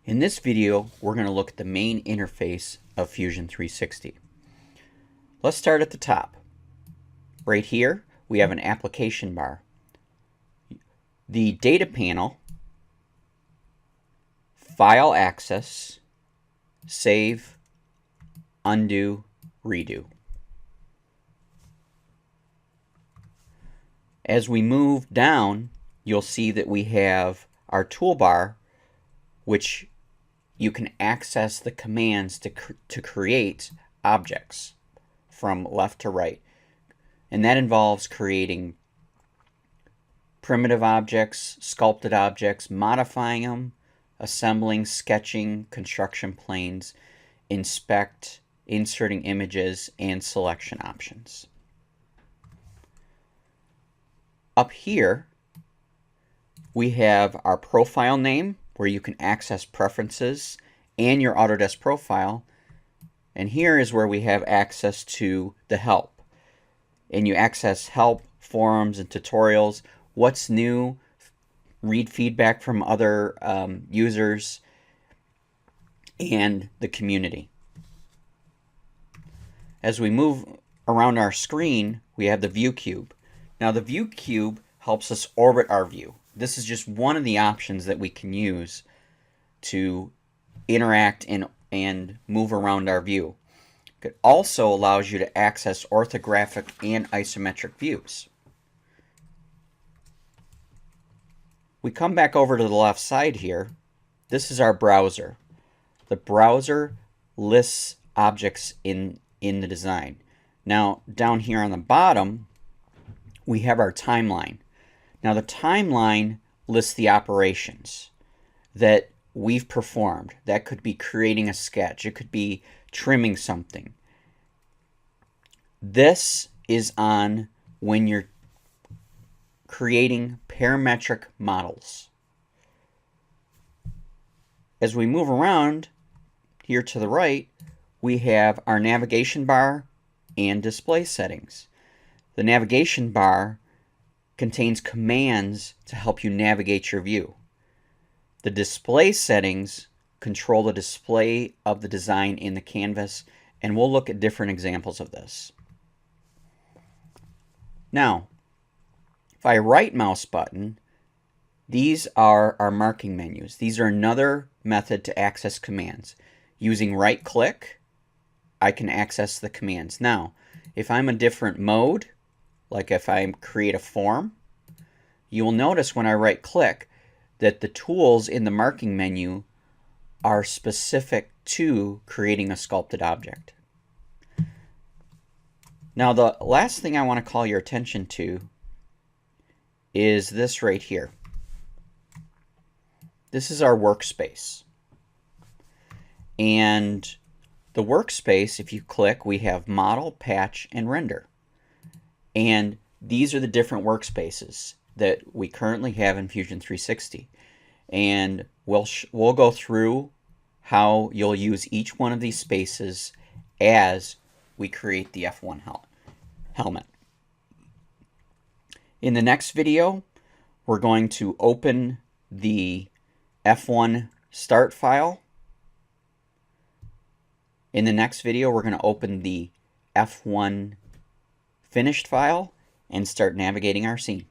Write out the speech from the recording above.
In this video, we're going to look at the main interface of Fusion 360. Let's start at the top. Right here, we have an application bar. The data panel, file access, save, undo, redo. As we move down, you'll see that we have our toolbar, which you can access the commands to create objects from left to right. And that involves creating primitive objects, sculpted objects, modifying them, assembling, sketching, construction planes, inspect, inserting images, and selection options. Up here, we have our profile name, where you can access preferences and your Autodesk profile. And here is where we have access to the help. And you access help, forums, and tutorials. What's new? Read feedback from other users and the community. As we move around our screen, we have the Viewcube. Now the Viewcube helps us orbit our view. This is just one of the options that we can use to interact and move around our view. It also allows you to access orthographic and isometric views. We come back over to the left side here. This is our browser. The browser lists objects in the design. Now, down here on the bottom, we have our timeline. Now, the timeline lists the operations that we've performed. That could be creating a sketch. It could be trimming something. This is on when you're creating parametric models. As we move around here to the right, we have our navigation bar and display settings. The navigation bar contains commands to help you navigate your view. The display settings control the display of the design in the canvas, and we'll look at different examples of this. Now, if I right mouse button, these are our marking menus. These are another method to access commands. Using right click, I can access the commands. Now, if I'm a different mode, like if I create a form, you will notice when I right click that the tools in the marking menu are specific to creating a sculpted object. Now, the last thing I want to call your attention to is this right here. This is our workspace. And the workspace, if you click, we have model, patch, and render. And these are the different workspaces that we currently have in Fusion 360. And we'll go through how you'll use each one of these spaces as we create the F1 helmet. In the next video, we're going to open the F1 start file. In the next video, we're going to open the F1 finished file and start navigating our scene.